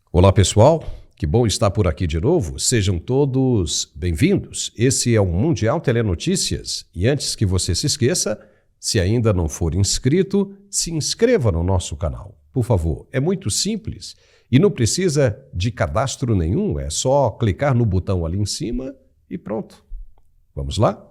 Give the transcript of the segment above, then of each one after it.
Olá, pessoal. Que bom estar por aqui de novo. Sejam todos bem-vindos. Esse é o Mundial Telenotícias. E antes que você se esqueça, se ainda não for inscrito, se inscreva no nosso canal. Por favor, é muito simples e não precisa de cadastro nenhum. É só clicar no botão ali em cima e pronto. Vamos lá?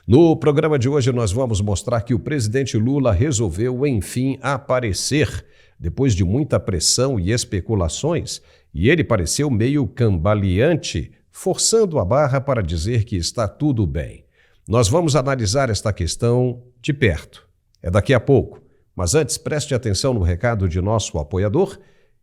No programa de hoje nós vamos mostrar que o presidente Lula resolveu, enfim, aparecer depois de muita pressão e especulações, e ele pareceu meio cambaleante, forçando a barra para dizer que está tudo bem. Nós vamos analisar esta questão de perto. É daqui a pouco, mas antes preste atenção no recado de nosso apoiador,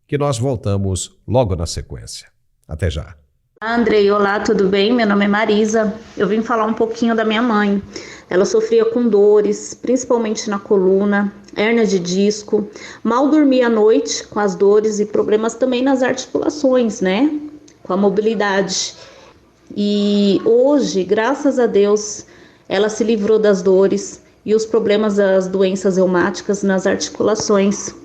que nós voltamos logo na sequência. Até já. Andrei, olá, tudo bem? Meu nome é Marisa. Eu vim falar um pouquinho da minha mãe. Ela sofria com dores, principalmente na coluna, hérnia de disco, mal dormia à noite com as dores e problemas também nas articulações, né? Com a mobilidade. E hoje, graças a Deus, ela se livrou das dores e os problemas das doenças reumáticas nas articulações.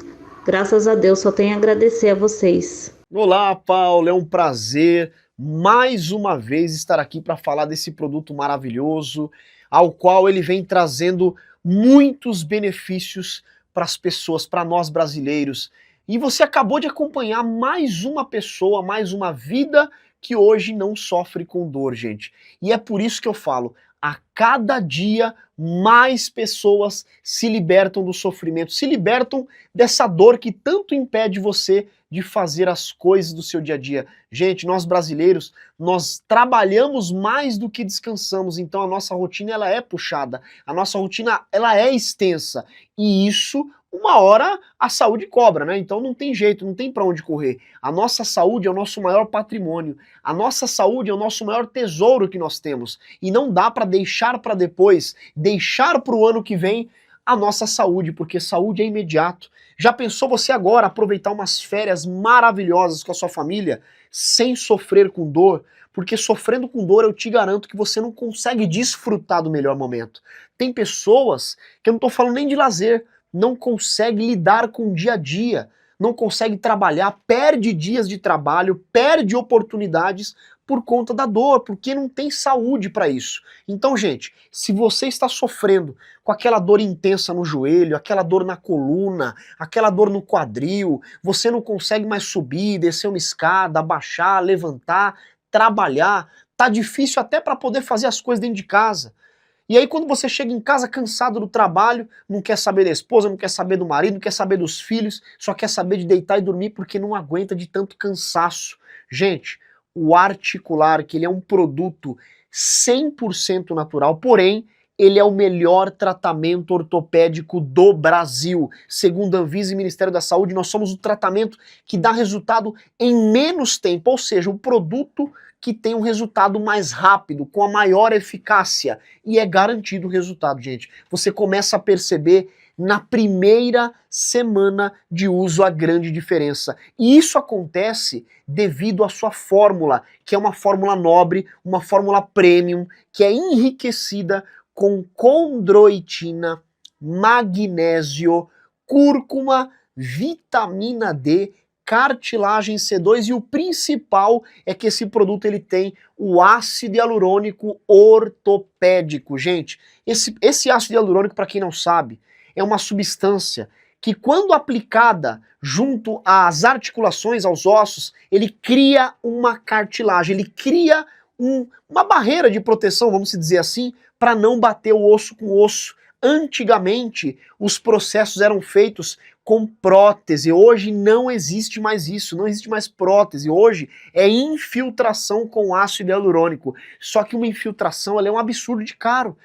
Graças a Deus, só tenho a agradecer a vocês. Olá, Paulo, é um prazer mais uma vez estar aqui para falar desse produto maravilhoso, ao qual ele vem trazendo muitos benefícios para as pessoas, para nós brasileiros. E você acabou de acompanhar mais uma pessoa, mais uma vida que hoje não sofre com dor, gente. E é por isso que eu falo, a cada dia mais pessoas se libertam do sofrimento, se libertam dessa dor que tanto impede você de fazer as coisas do seu dia a dia. Gente, nós brasileiros, nós trabalhamos mais do que descansamos, então a nossa rotina ela é puxada, a nossa rotina ela é extensa, e isso uma hora a saúde cobra, né? Então não tem jeito, não tem pra onde correr. A nossa saúde é o nosso maior patrimônio, a nossa saúde é o nosso maior tesouro que nós temos, e não dá pra deixar pra depois, deixar pro ano que vem a nossa saúde, porque saúde é imediato. Já pensou você agora aproveitar umas férias maravilhosas com a sua família, sem sofrer com dor? Porque sofrendo com dor eu te garanto que você não consegue desfrutar do melhor momento. Tem pessoas, que eu não tô falando nem de lazer, não consegue lidar com o dia a dia, não consegue trabalhar, perde dias de trabalho, perde oportunidades por conta da dor, porque não tem saúde para isso. Então, gente, se você está sofrendo com aquela dor intensa no joelho, aquela dor na coluna, aquela dor no quadril, você não consegue mais subir, descer uma escada, abaixar, levantar, trabalhar, tá difícil até para poder fazer as coisas dentro de casa. E aí quando você chega em casa cansado do trabalho, não quer saber da esposa, não quer saber do marido, não quer saber dos filhos, só quer saber de deitar e dormir porque não aguenta de tanto cansaço. Gente, o articular, que ele é um produto 100% natural, porém, ele é o melhor tratamento ortopédico do Brasil. Segundo a Anvisa e Ministério da Saúde, nós somos o tratamento que dá resultado em menos tempo, ou seja, o produto que tem um resultado mais rápido, com a maior eficácia, e é garantido o resultado, gente. Você começa a perceber na primeira semana de uso a grande diferença. E isso acontece devido à sua fórmula, que é uma fórmula nobre, uma fórmula premium, que é enriquecida com condroitina, magnésio, cúrcuma, vitamina D, cartilagem C2 e o principal é que esse produto ele tem o ácido hialurônico ortopédico. Gente, esse ácido hialurônico, para quem não sabe, é uma substância que quando aplicada junto às articulações, aos ossos, ele cria uma cartilagem, ele cria uma barreira de proteção, vamos dizer assim, para não bater o osso com o osso. Antigamente, os processos eram feitos com prótese, hoje não existe mais isso, não existe mais prótese, hoje é infiltração com ácido hialurônico. Só que uma infiltração ela é um absurdo de caro.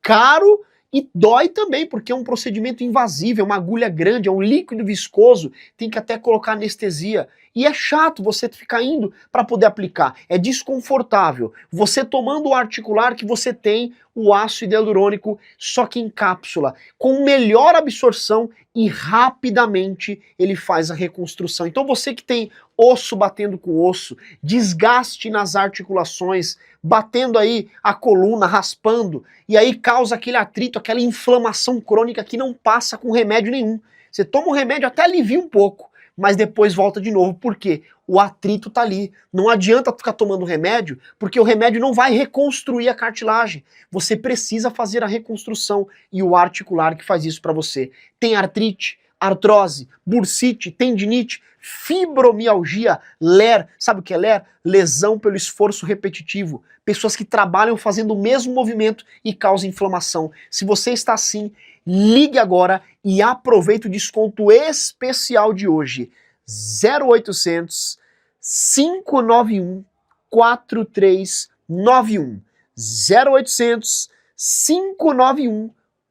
Caro e dói também, porque é um procedimento invasivo, é uma agulha grande, é um líquido viscoso, tem que até colocar anestesia. E é chato você ficar indo para poder aplicar, é desconfortável. Você tomando o articular que você tem o ácido hialurônico, só que em cápsula, com melhor absorção e rapidamente ele faz a reconstrução. Então você que tem osso batendo com osso, desgaste nas articulações, batendo aí a coluna, raspando, e aí causa aquele atrito, aquela inflamação crônica que não passa com remédio nenhum. Você toma um remédio, até alivia um pouco, mas depois volta de novo. Por quê? O atrito tá ali. Não adianta ficar tomando remédio, porque o remédio não vai reconstruir a cartilagem. Você precisa fazer a reconstrução e o articular que faz isso para você. Tem artrite, artrose, bursite, tendinite, fibromialgia, LER. Sabe o que é LER? Lesão pelo esforço repetitivo. Pessoas que trabalham fazendo o mesmo movimento e causam inflamação. Se você está assim, ligue agora e aproveite o desconto especial de hoje. 0800 591 4391. 0800 591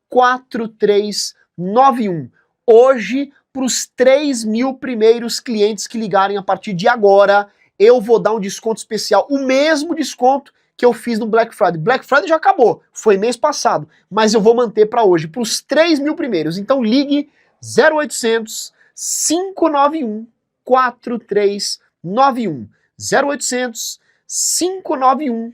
4391. Hoje, para os 3.000 primeiros clientes que ligarem a partir de agora, eu vou dar um desconto especial, o mesmo desconto que eu fiz no Black Friday. Black Friday já acabou, foi mês passado, mas eu vou manter para hoje, para os 3.000 primeiros. Então ligue 0800 591 4391. 0800 591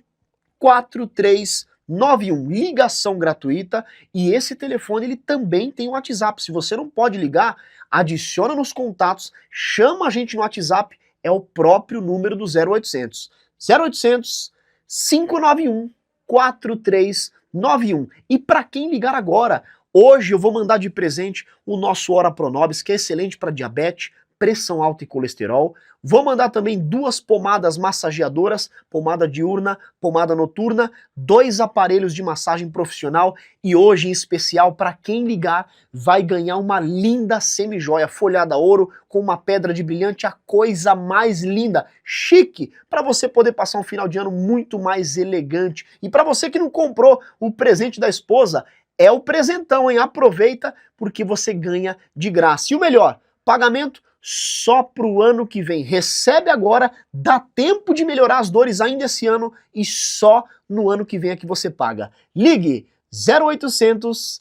4391. Ligação gratuita, e esse telefone ele também tem um WhatsApp. Se você não pode ligar, adiciona nos contatos, chama a gente no WhatsApp, é o próprio número do 0800. 0800 591 4391. E para quem ligar agora, hoje eu vou mandar de presente o nosso Ora Pronobis, que é excelente para diabetes, pressão alta e colesterol. Vou mandar também 2 pomadas massageadoras, pomada diurna, pomada noturna, 2 aparelhos de massagem profissional, e hoje em especial para quem ligar vai ganhar uma linda semijoia folhada ouro com uma pedra de brilhante, a coisa mais linda, chique, para você poder passar um final de ano muito mais elegante. E para você que não comprou o presente da esposa, é o presentão, hein? Aproveita porque você ganha de graça. E o melhor, pagamento só pro ano que vem. Recebe agora, dá tempo de melhorar as dores ainda esse ano e só no ano que vem é que você paga. Ligue 0800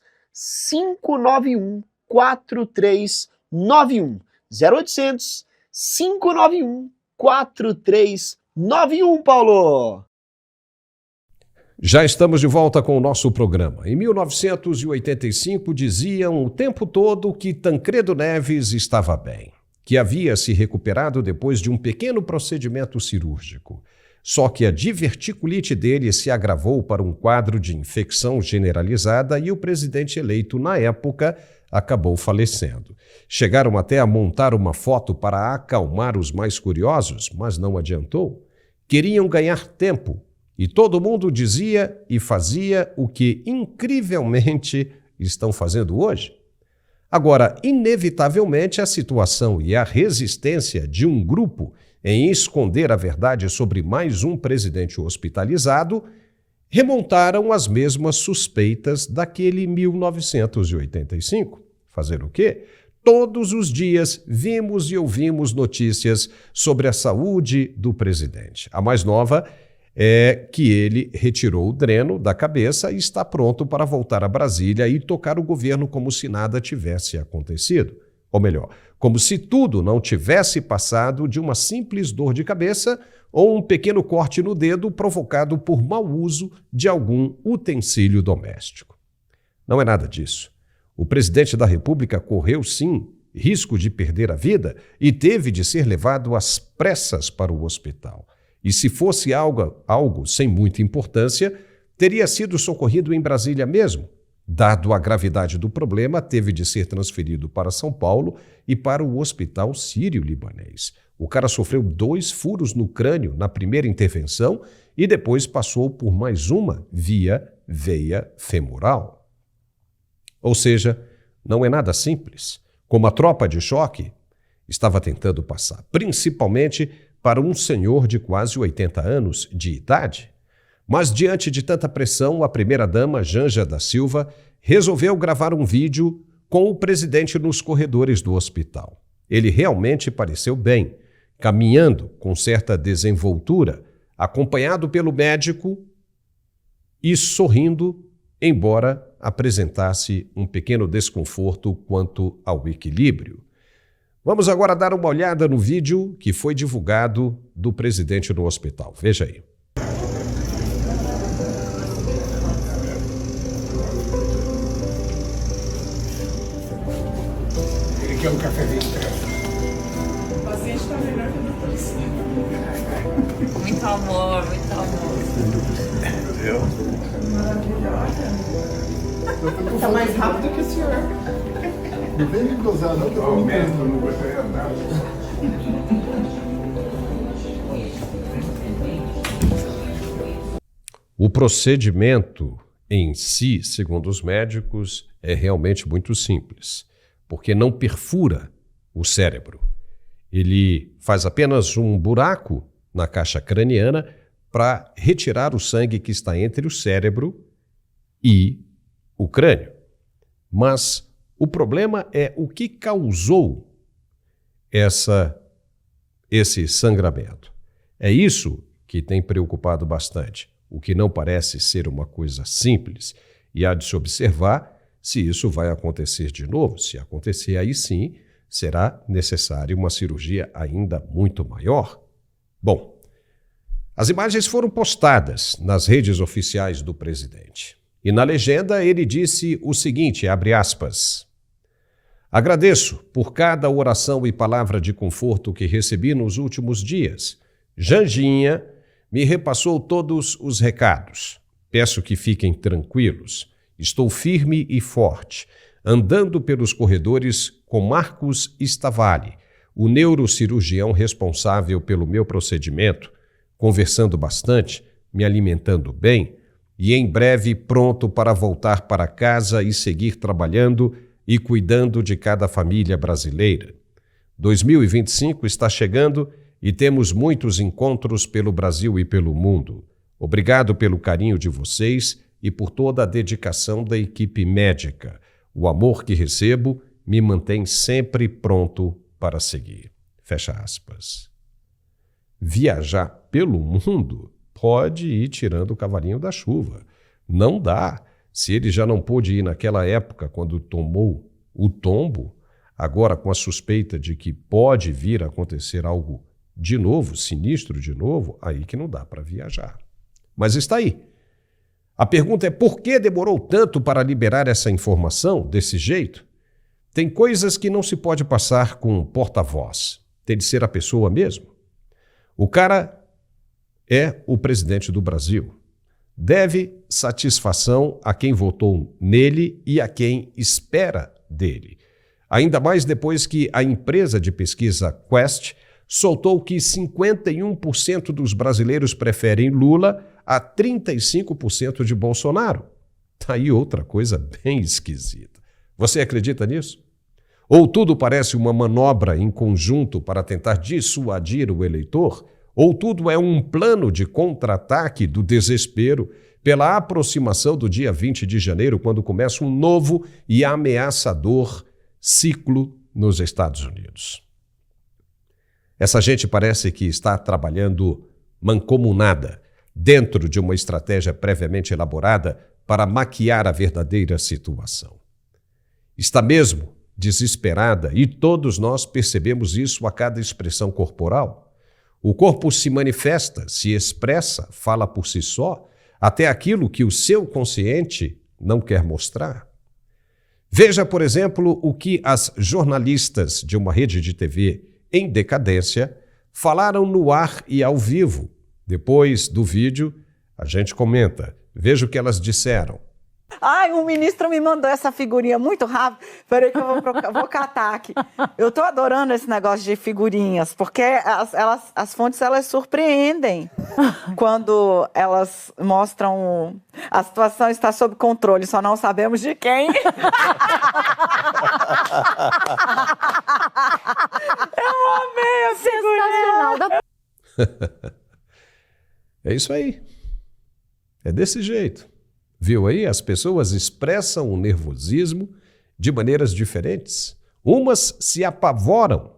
591 4391. 0800 591 4391, Paulo! Já estamos de volta com o nosso programa. Em 1985 diziam o tempo todo que Tancredo Neves estava bem, que havia se recuperado depois de um pequeno procedimento cirúrgico. Só que a diverticulite dele se agravou para um quadro de infecção generalizada e o presidente eleito na época acabou falecendo. Chegaram até a montar uma foto para acalmar os mais curiosos, mas não adiantou. Queriam ganhar tempo e todo mundo dizia e fazia o que incrivelmente estão fazendo hoje. Agora, inevitavelmente, a situação e a resistência de um grupo em esconder a verdade sobre mais um presidente hospitalizado remontaram às mesmas suspeitas daquele 1985. Fazer o quê? Todos os dias vimos e ouvimos notícias sobre a saúde do presidente. A mais nova é que ele retirou o dreno da cabeça e está pronto para voltar a Brasília e tocar o governo como se nada tivesse acontecido. Ou melhor, como se tudo não tivesse passado de uma simples dor de cabeça ou um pequeno corte no dedo provocado por mau uso de algum utensílio doméstico. Não é nada disso. O presidente da República correu, sim, risco de perder a vida e teve de ser levado às pressas para o hospital. E se fosse algo sem muita importância, teria sido socorrido em Brasília mesmo. Dado a gravidade do problema, teve de ser transferido para São Paulo e para o Hospital Sírio-Libanês. O cara sofreu 2 furos no crânio na primeira intervenção e depois passou por mais uma via veia femoral. Ou seja, não é nada simples, como a tropa de choque estava tentando passar, principalmente para um senhor de quase 80 anos de idade. Mas diante de tanta pressão, a primeira-dama, Janja da Silva, resolveu gravar um vídeo com o presidente nos corredores do hospital. Ele realmente pareceu bem, caminhando com certa desenvoltura, acompanhado pelo médico e sorrindo, embora apresentasse um pequeno desconforto quanto ao equilíbrio. Vamos agora dar uma olhada no vídeo que foi divulgado do presidente no hospital. Veja aí. Ele quer um cafezinho. amor, muito amor. Tá mais rápido que o senhor. Não vem me gozar, não, que eu vou mesmo, não gostaria nada. O procedimento em si, segundo os médicos, é realmente muito simples, porque não perfura o cérebro. Ele faz apenas um buraco na caixa craniana para retirar o sangue que está entre o cérebro e o crânio. Mas o problema é o que causou esse sangramento. É isso que tem preocupado bastante, o que não parece ser uma coisa simples, e há de se observar se isso vai acontecer de novo. Se acontecer, aí sim, será necessária uma cirurgia ainda muito maior. Bom, as imagens foram postadas nas redes oficiais do presidente. E na legenda ele disse o seguinte, abre aspas, agradeço por cada oração e palavra de conforto que recebi nos últimos dias. Janjinha me repassou todos os recados. Peço que fiquem tranquilos. Estou firme e forte, andando pelos corredores com Marcos Stavali, o neurocirurgião responsável pelo meu procedimento, conversando bastante, me alimentando bem e em breve pronto para voltar para casa e seguir trabalhando e cuidando de cada família brasileira. 2025 está chegando e temos muitos encontros pelo Brasil e pelo mundo. Obrigado pelo carinho de vocês e por toda a dedicação da equipe médica. O amor que recebo me mantém sempre pronto para seguir. Fecha aspas. Viajar pelo mundo pode ir tirando o cavalinho da chuva. Não dá. Se ele já não pôde ir naquela época, quando tomou o tombo, agora com a suspeita de que pode vir a acontecer algo de novo, sinistro de novo, aí que não dá para viajar. Mas está aí. A pergunta é por que demorou tanto para liberar essa informação desse jeito? Tem coisas que não se pode passar com um porta-voz. Tem de ser a pessoa mesmo. O cara é o presidente do Brasil. Deve satisfação a quem votou nele e a quem espera dele. Ainda mais depois que a empresa de pesquisa Quest soltou que 51% dos brasileiros preferem Lula a 35% de Bolsonaro. Tá aí outra coisa bem esquisita. Você acredita nisso? Ou tudo parece uma manobra em conjunto para tentar dissuadir o eleitor, ou tudo é um plano de contra-ataque do desespero pela aproximação do dia 20 de janeiro, quando começa um novo e ameaçador ciclo nos Estados Unidos. Essa gente parece que está trabalhando mancomunada, dentro de uma estratégia previamente elaborada para maquiar a verdadeira situação. Está mesmo desesperada e todos nós percebemos isso a cada expressão corporal. O corpo se manifesta, se expressa, fala por si só, até aquilo que o seu consciente não quer mostrar. Veja, por exemplo, o que as jornalistas de uma rede de TV em decadência falaram no ar e ao vivo. Depois do vídeo, a gente comenta. Veja o que elas disseram. Ai, um ministro me mandou essa figurinha muito rápido. Peraí que eu vou catar aqui. Eu tô adorando esse negócio de figurinhas, porque as fontes, elas surpreendem quando elas mostram a situação está sob controle, só não sabemos de quem. Eu amei a figurinha. É isso aí. É desse jeito. Viu aí? As pessoas expressam o nervosismo de maneiras diferentes. Umas se apavoram,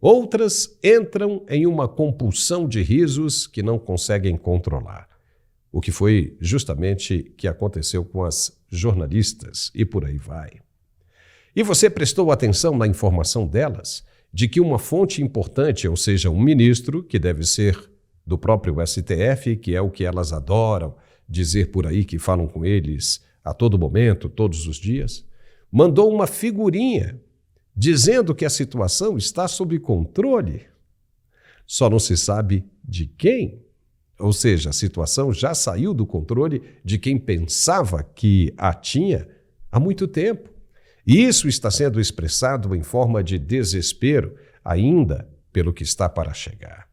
outras entram em uma compulsão de risos que não conseguem controlar. O que foi justamente que aconteceu com as jornalistas e por aí vai. E você prestou atenção na informação delas de que uma fonte importante, ou seja, um ministro, que deve ser do próprio STF, que é o que elas adoram dizer por aí, que falam com eles a todo momento, todos os dias, mandou uma figurinha dizendo que a situação está sob controle. Só não se sabe de quem. Ou seja, a situação já saiu do controle de quem pensava que a tinha há muito tempo. E isso está sendo expressado em forma de desespero, ainda pelo que está para chegar.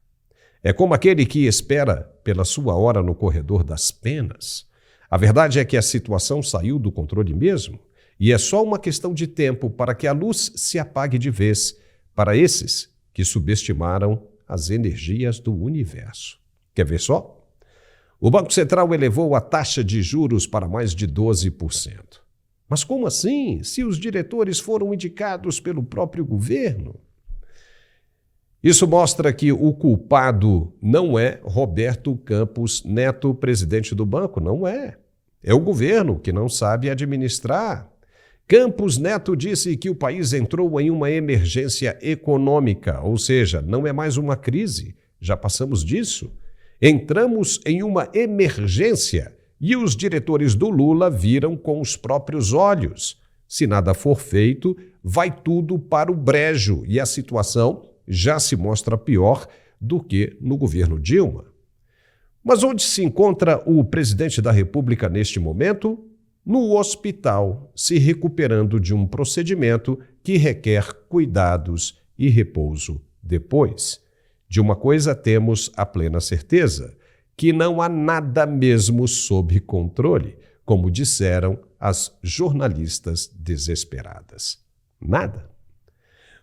É como aquele que espera pela sua hora no corredor das penas. A verdade é que a situação saiu do controle mesmo, e é só uma questão de tempo para que a luz se apague de vez para esses que subestimaram as energias do universo. Quer ver só? O Banco Central elevou a taxa de juros para mais de 12%. Mas como assim, se os diretores foram indicados pelo próprio governo? Isso mostra que o culpado não é Roberto Campos Neto, presidente do banco, não é. É o governo que não sabe administrar. Campos Neto disse que o país entrou em uma emergência econômica, ou seja, não é mais uma crise, já passamos disso. Entramos em uma emergência e os diretores do Lula viram com os próprios olhos. Se nada for feito, vai tudo para o brejo e a situação já se mostra pior do que no governo Dilma. Mas onde se encontra o presidente da República neste momento? No hospital, se recuperando de um procedimento que requer cuidados e repouso depois. De uma coisa temos a plena certeza, que não há nada mesmo sob controle, como disseram as jornalistas desesperadas. Nada.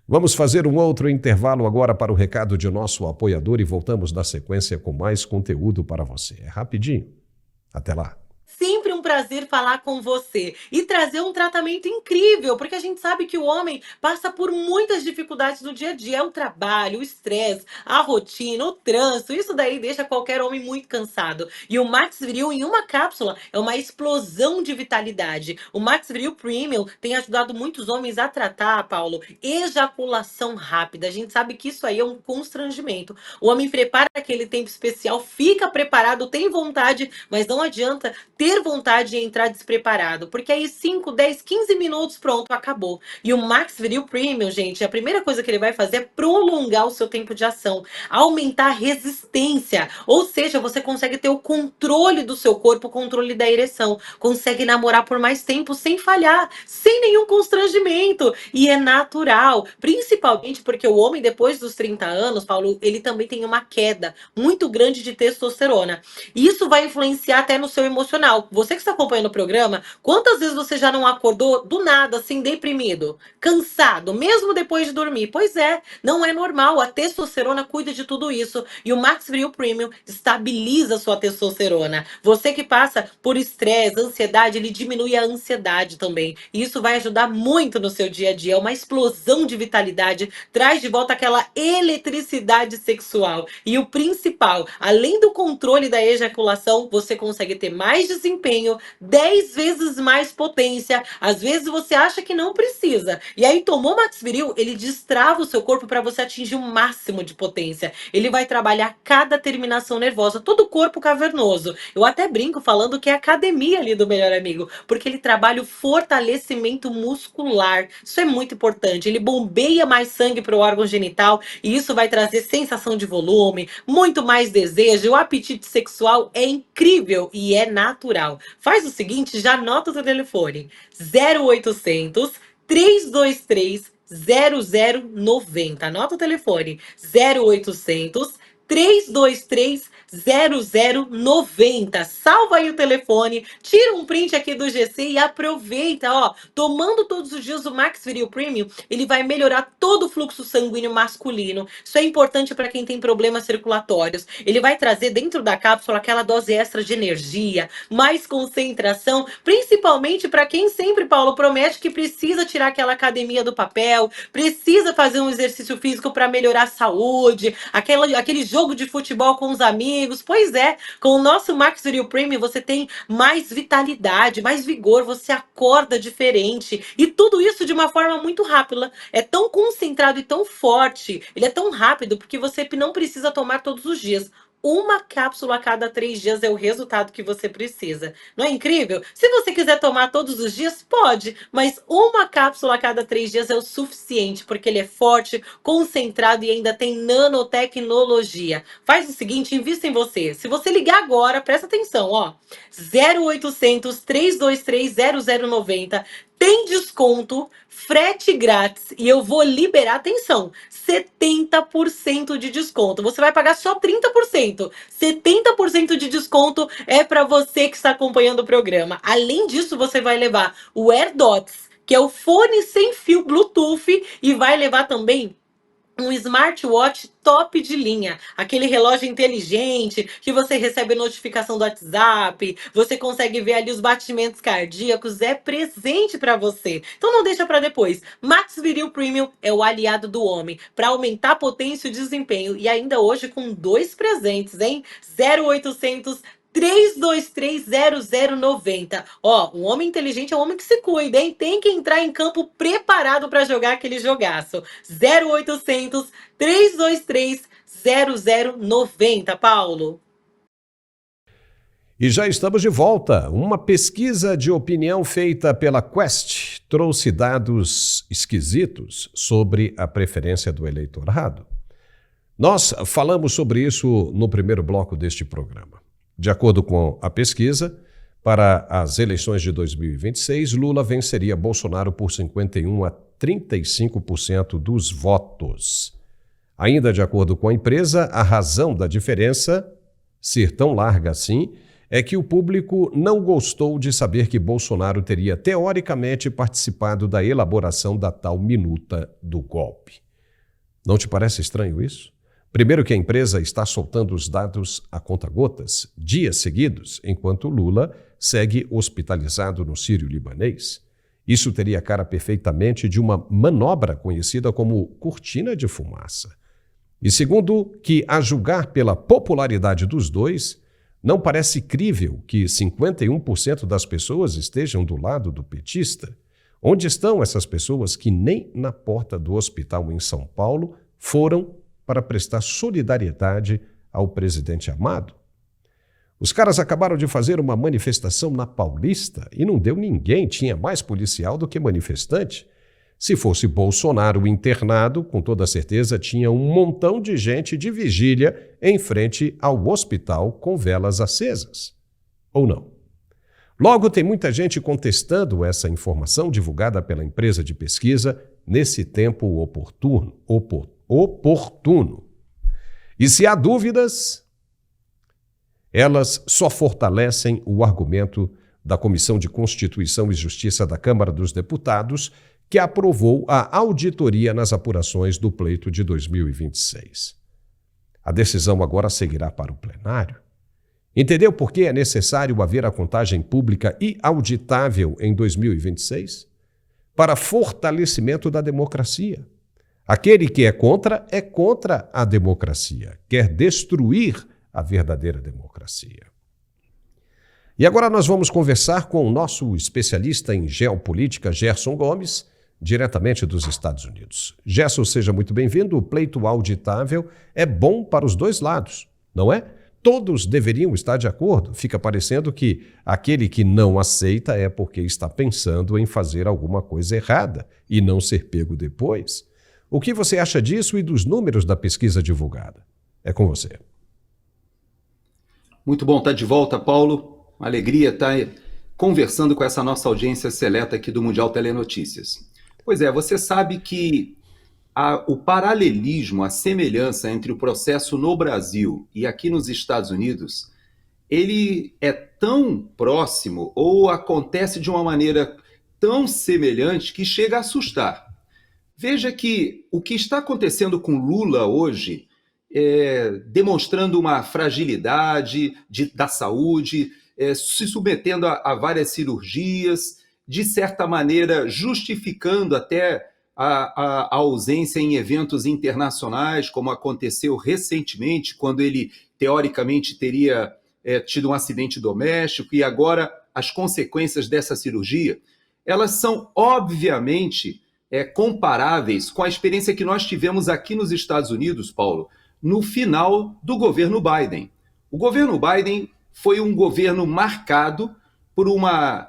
Vamos fazer um outro intervalo agora para o recado de nosso apoiador e voltamos na sequência com mais conteúdo para você. É rapidinho. Até lá. Sempre um prazer falar com você e trazer um tratamento incrível, porque a gente sabe que o homem passa por muitas dificuldades no dia a dia. É o trabalho, o estresse, a rotina, o trânsito, isso daí deixa qualquer homem muito cansado. E o Max Viril em uma cápsula é uma explosão de vitalidade. O Max Viril Premium tem ajudado muitos homens a tratar, Paulo, ejaculação rápida. A gente sabe que isso aí é um constrangimento. O homem prepara aquele tempo especial, fica preparado, tem vontade, mas não adianta ter vontade de entrar despreparado, porque aí 5, 10, 15 minutos, pronto, acabou. E o Max Viril Premium, gente, a primeira coisa que ele vai fazer é prolongar o seu tempo de ação, aumentar a resistência, ou seja, você consegue ter o controle do seu corpo, o controle da ereção, consegue namorar por mais tempo sem falhar, sem nenhum constrangimento, e é natural, principalmente porque o homem depois dos 30 anos, Paulo, ele também tem uma queda muito grande de testosterona. Isso vai influenciar até no seu emocional. Você que está acompanhando o programa, quantas vezes você já não acordou do nada, assim, deprimido, cansado, mesmo depois de dormir? Pois é, não é normal. A testosterona cuida de tudo isso. E o Max Viril Premium estabiliza a sua testosterona. Você que passa por estresse, ansiedade, ele diminui a ansiedade também. E isso vai ajudar muito no seu dia a dia. É uma explosão de vitalidade, traz de volta aquela eletricidade sexual. E o principal, além do controle da ejaculação, você consegue ter mais desempenho, 10 vezes mais potência. Às vezes você acha que não precisa. E aí tomou Max Viril, ele destrava o seu corpo para você atingir o máximo de potência. Ele vai trabalhar cada terminação nervosa, todo o corpo cavernoso. Eu até brinco falando que é a academia ali do Melhor Amigo, porque ele trabalha o fortalecimento muscular. Isso é muito importante. Ele bombeia mais sangue para o órgão genital e isso vai trazer sensação de volume, muito mais desejo. O apetite sexual é incrível e é natural. Faz o seguinte, já anota o seu telefone. 0800 323 0090. Anota o telefone. 0800 323 0090. Salva aí o telefone, tira um print aqui do GC e aproveita, ó. Tomando todos os dias o Max Viril Premium, ele vai melhorar todo o fluxo sanguíneo masculino. Isso é importante para quem tem problemas circulatórios. Ele vai trazer dentro da cápsula aquela dose extra de energia, mais concentração, principalmente para quem sempre, Paulo, promete que precisa tirar aquela academia do papel, precisa fazer um exercício físico para melhorar a saúde, aquele jogo de futebol com os amigos. Pois é, com o nosso Max Viril Premium você tem mais vitalidade, mais vigor, você acorda diferente. E tudo isso de uma forma muito rápida. É tão concentrado e tão forte, ele é tão rápido porque você não precisa tomar todos os dias. uma cápsula a cada 3 dias é o resultado que você precisa. Não é incrível? Se você quiser tomar todos os dias, pode, mas uma cápsula a cada 3 dias é o suficiente, porque ele é forte, concentrado e ainda tem nanotecnologia. Faz o seguinte, invista em você. Se você ligar agora, presta atenção, ó. 0800 323 0090 tem desconto, frete grátis e eu vou liberar, atenção, 70% de desconto. Você vai pagar só 30%. 70% de desconto é para você que está acompanhando o programa. Além disso, você vai levar o AirDots, que é o fone sem fio Bluetooth, e vai levar também um smartwatch top de linha, aquele relógio inteligente que você recebe notificação do WhatsApp, você consegue ver ali os batimentos cardíacos, é presente para você. Então não deixa para depois. Max Viril Premium é o aliado do homem para aumentar a potência e o desempenho, e ainda hoje com 2 presentes, hein? 0800 323 0090. Ó, o homem inteligente é o homem que se cuida, hein? Tem que entrar em campo preparado para jogar aquele jogaço. 0800 323 0090, Paulo. E já estamos de volta. Uma pesquisa de opinião feita pela Quest trouxe dados esquisitos sobre a preferência do eleitorado. Nós falamos sobre isso no primeiro bloco deste programa. De acordo com a pesquisa, para as eleições de 2026, Lula venceria Bolsonaro por 51% a 35% dos votos. Ainda de acordo com a empresa, a razão da diferença ser tão larga assim é que o público não gostou de saber que Bolsonaro teria teoricamente participado da elaboração da tal minuta do golpe. Não te parece estranho isso? Primeiro que a empresa está soltando os dados a conta-gotas, dias seguidos, enquanto Lula segue hospitalizado no Sírio-Libanês. Isso teria cara perfeitamente de uma manobra conhecida como cortina de fumaça. E segundo que, a julgar pela popularidade dos dois, não parece crível que 51% das pessoas estejam do lado do petista. Onde estão essas pessoas que nem na porta do hospital em São Paulo foram para prestar solidariedade ao presidente amado? Os caras acabaram de fazer uma manifestação na Paulista e não deu ninguém, tinha mais policial do que manifestante. Se fosse Bolsonaro internado, com toda certeza tinha um montão de gente de vigília em frente ao hospital com velas acesas. Ou não? Logo, tem muita gente contestando essa informação divulgada pela empresa de pesquisa nesse tempo oportuno. E se há dúvidas, elas só fortalecem o argumento da Comissão de Constituição e Justiça da Câmara dos Deputados, que aprovou a auditoria nas apurações do pleito de 2026. A decisão agora seguirá para o plenário. Entendeu por que é necessário haver a contagem pública e auditável em 2026? Para fortalecimento da democracia. Aquele que é contra a democracia, quer destruir a verdadeira democracia. E agora nós vamos conversar com o nosso especialista em geopolítica, Gerson Gomes, diretamente dos Estados Unidos. Gerson, seja muito bem-vindo. O pleito auditável é bom para os dois lados, não é? Todos deveriam estar de acordo. Fica parecendo que aquele que não aceita é porque está pensando em fazer alguma coisa errada e não ser pego depois. O que você acha disso e dos números da pesquisa divulgada? É com você. Muito bom estar de volta, Paulo. Uma alegria estar conversando com essa nossa audiência seleta aqui do Mundial Telenotícias. Pois é, você sabe que o paralelismo, a semelhança entre o processo no Brasil e aqui nos Estados Unidos, ele é tão próximo ou acontece de uma maneira tão semelhante que chega a assustar. Veja que o que está acontecendo com Lula hoje, demonstrando uma fragilidade da saúde, se submetendo a várias cirurgias, de certa maneira justificando até a ausência em eventos internacionais, como aconteceu recentemente, quando ele teoricamente teria tido um acidente doméstico, e agora as consequências dessa cirurgia, elas são obviamente comparáveis com a experiência que nós tivemos aqui nos Estados Unidos, Paulo, no final do governo Biden. O governo Biden foi um governo marcado por uma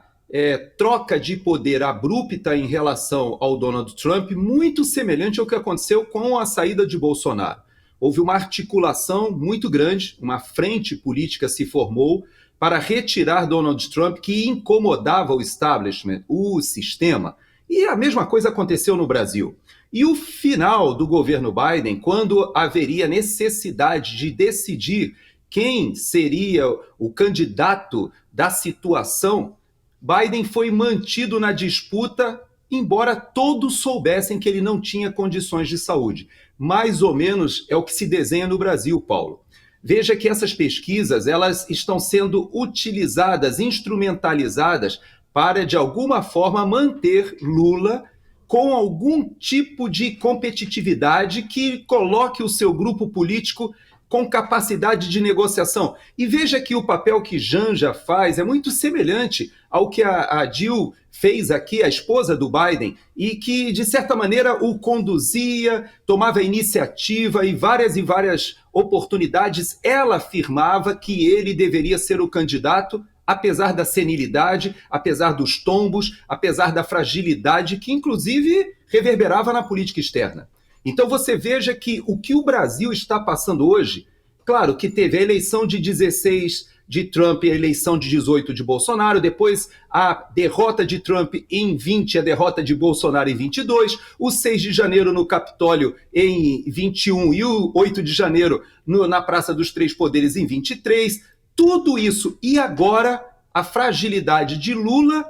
troca de poder abrupta em relação ao Donald Trump, muito semelhante ao que aconteceu com a saída de Bolsonaro. Houve uma articulação muito grande, uma frente política se formou para retirar Donald Trump, que incomodava o establishment, o sistema. E a mesma coisa aconteceu no Brasil. E o final do governo Biden, quando haveria necessidade de decidir quem seria o candidato da situação, Biden foi mantido na disputa, embora todos soubessem que ele não tinha condições de saúde. Mais ou menos é o que se desenha no Brasil, Paulo. Veja que essas pesquisas, elas estão sendo utilizadas, instrumentalizadas para, de alguma forma, manter Lula com algum tipo de competitividade que coloque o seu grupo político com capacidade de negociação. E veja que o papel que Janja faz é muito semelhante ao que a Jill fez aqui, a esposa do Biden, e que, de certa maneira, o conduzia, tomava iniciativa e várias oportunidades ela afirmava que ele deveria ser o candidato, apesar da senilidade, apesar dos tombos, apesar da fragilidade que, inclusive, reverberava na política externa. Então você veja que o Brasil está passando hoje, claro que teve a eleição de 16 de Trump e a eleição de 18 de Bolsonaro, depois a derrota de Trump em 20, a derrota de Bolsonaro em 22, o 6 de janeiro no Capitólio em 21 e o 8 de janeiro na Praça dos Três Poderes em 23, tudo isso. E agora a fragilidade de Lula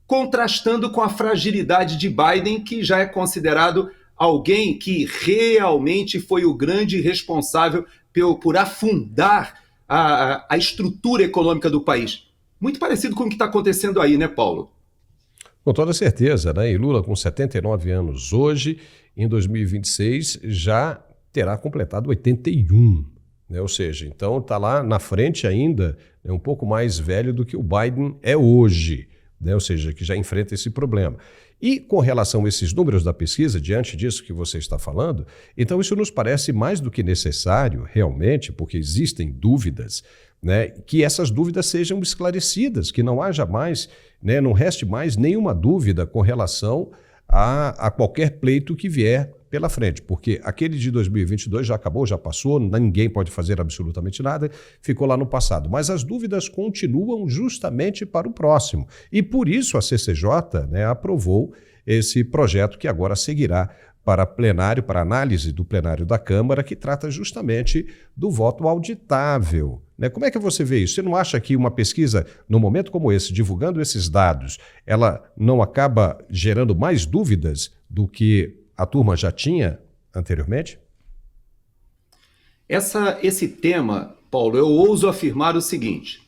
contrastando com a fragilidade de Biden, que já é considerado alguém que realmente foi o grande responsável por afundar a estrutura econômica do país. Muito parecido com o que está acontecendo aí, né, Paulo? Com toda certeza, né? E Lula, com 79 anos hoje, em 2026, já terá completado 81. Né? Ou seja, então está lá na frente ainda, né, um pouco mais velho do que o Biden é hoje. Né? Ou seja, que já enfrenta esse problema. E com relação a esses números da pesquisa, diante disso que você está falando, então isso nos parece mais do que necessário, realmente, porque existem dúvidas, né, que essas dúvidas sejam esclarecidas, que não haja mais, né, não reste mais nenhuma dúvida com relação a qualquer pleito que vier pela frente, porque aquele de 2022 já acabou, já passou, ninguém pode fazer absolutamente nada, ficou lá no passado. Mas as dúvidas continuam justamente para o próximo. E por isso a CCJ, né, aprovou esse projeto que agora seguirá para plenário, para análise do plenário da Câmara, que trata justamente do voto auditável. Né? Como é que você vê isso? Você não acha que uma pesquisa, num momento como esse, divulgando esses dados, ela não acaba gerando mais dúvidas do que a turma já tinha anteriormente? Esse tema, Paulo, eu ouso afirmar o seguinte: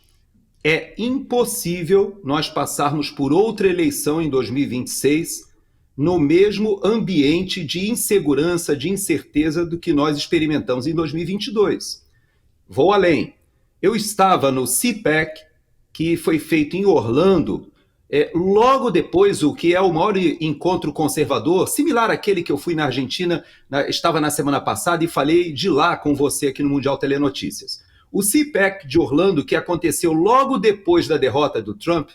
é impossível nós passarmos por outra eleição em 2026 no mesmo ambiente de insegurança, de incerteza do que nós experimentamos em 2022. Vou além. Eu estava no CPAC, que foi feito em Orlando, logo depois, o que é o maior encontro conservador, similar àquele que eu fui na Argentina, estava na semana passada e falei de lá com você aqui no Mundial Telenotícias. O CPAC de Orlando, que aconteceu logo depois da derrota do Trump,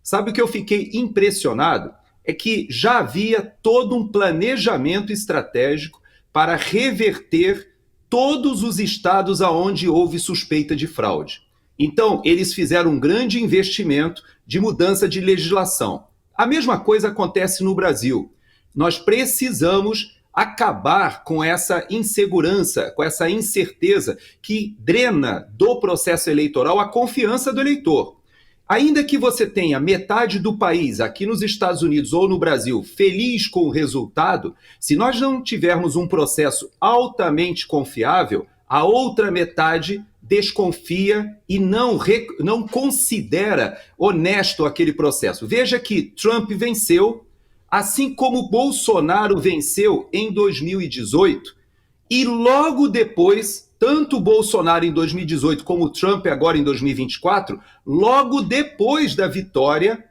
sabe o que eu fiquei impressionado? É que já havia todo um planejamento estratégico para reverter todos os estados aonde houve suspeita de fraude. Então, eles fizeram um grande investimento de mudança de legislação. A mesma coisa acontece no Brasil. Nós precisamos acabar com essa insegurança, com essa incerteza que drena do processo eleitoral a confiança do eleitor. Ainda que você tenha metade do país, aqui nos Estados Unidos ou no Brasil, feliz com o resultado, se nós não tivermos um processo altamente confiável, a outra metade desconfia e não considera honesto aquele processo. Veja que Trump venceu, assim como Bolsonaro venceu em 2018, e logo depois, tanto Bolsonaro em 2018 como Trump agora em 2024, logo depois da vitória,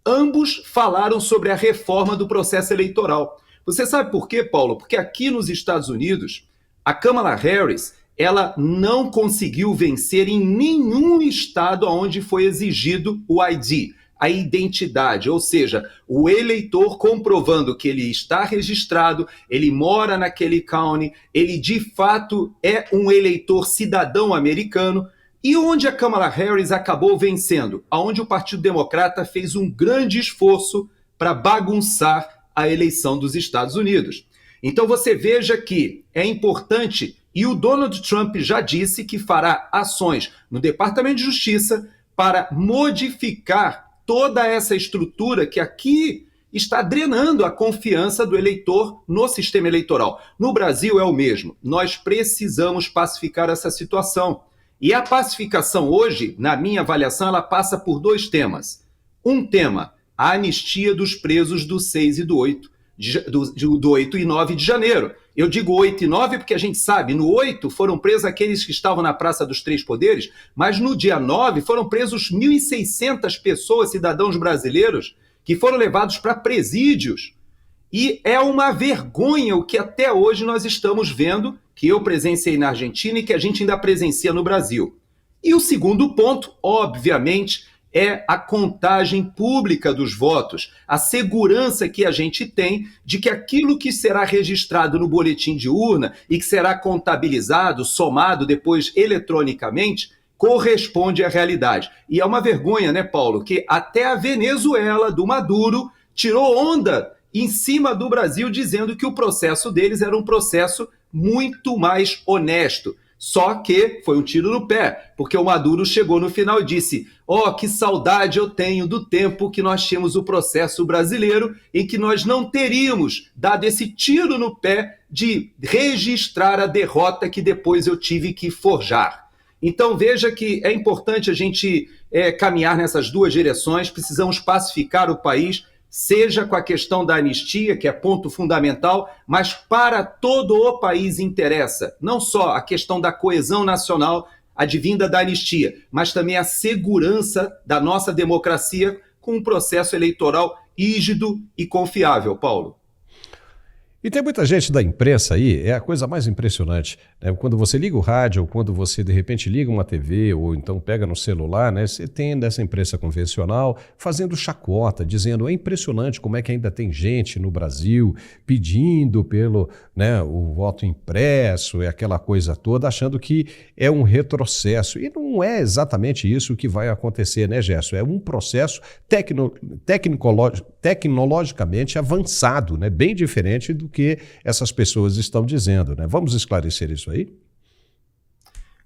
ambos falaram sobre a reforma do processo eleitoral. Você sabe por quê, Paulo? Porque aqui nos Estados Unidos, A Kamala Harris, ela não conseguiu vencer em nenhum estado onde foi exigido o ID, a identidade, ou seja, o eleitor comprovando que ele está registrado, ele mora naquele county, ele de fato é um eleitor cidadão americano. E onde a Kamala Harris acabou vencendo? Aonde o Partido Democrata fez um grande esforço para bagunçar a eleição dos Estados Unidos. Então você veja que é importante, e o Donald Trump já disse que fará ações no Departamento de Justiça para modificar toda essa estrutura que aqui está drenando a confiança do eleitor no sistema eleitoral. No Brasil é o mesmo. Nós precisamos pacificar essa situação. E a pacificação hoje, na minha avaliação, ela passa por 2 temas. Um tema, a anistia dos presos do 6 e do 8, do 8 e 9 de janeiro. Eu digo 8 e 9 porque a gente sabe, no 8 foram presos aqueles que estavam na Praça dos Três Poderes, mas no dia 9 foram presos 1.600 pessoas, cidadãos brasileiros, que foram levados para presídios. E é uma vergonha o que até hoje nós estamos vendo, que eu presenciei na Argentina e que a gente ainda presencia no Brasil. E o segundo ponto, obviamente, é a contagem pública dos votos, a segurança que a gente tem de que aquilo que será registrado no boletim de urna e que será contabilizado, somado depois eletronicamente, corresponde à realidade. E é uma vergonha, né, Paulo, que até a Venezuela, do Maduro, tirou onda em cima do Brasil, dizendo que o processo deles era um processo muito mais honesto. Só que foi um tiro no pé, porque o Maduro chegou no final e disse: que saudade eu tenho do tempo que nós tínhamos o processo brasileiro, em que nós não teríamos dado esse tiro no pé de registrar a derrota que depois eu tive que forjar. Então veja que é importante a gente caminhar nessas 2 direções, precisamos pacificar o país, seja com a questão da anistia, que é ponto fundamental, mas para todo o país interessa, não só a questão da coesão nacional advinda da anistia, mas também a segurança da nossa democracia com um processo eleitoral rígido e confiável, Paulo. E tem muita gente da imprensa aí, é a coisa mais impressionante, né? Quando você liga o rádio, ou quando você de repente liga uma TV, ou então pega no celular, né? Você tem dessa imprensa convencional fazendo chacota, dizendo: é impressionante como é que ainda tem gente no Brasil pedindo pelo, né, o voto impresso, é aquela coisa toda, achando que é um retrocesso. E não é exatamente isso que vai acontecer, né, Gerson? É um processo tecnologicamente avançado, né? Bem diferente do que essas pessoas estão dizendo, né? Vamos esclarecer isso aí?